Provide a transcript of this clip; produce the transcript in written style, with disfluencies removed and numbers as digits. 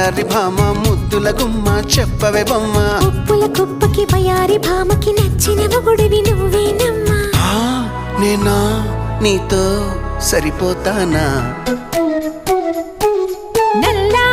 వయారి భామ ముద్దుల గుమ్మ చెప్పవే బొమ్మ ఉప్పుల కుప్పకి వయారి భామకి నచ్చిన మొగుడివి నువ్వేనమ్మా నేనా నీతో సరిపోతానా నల్లా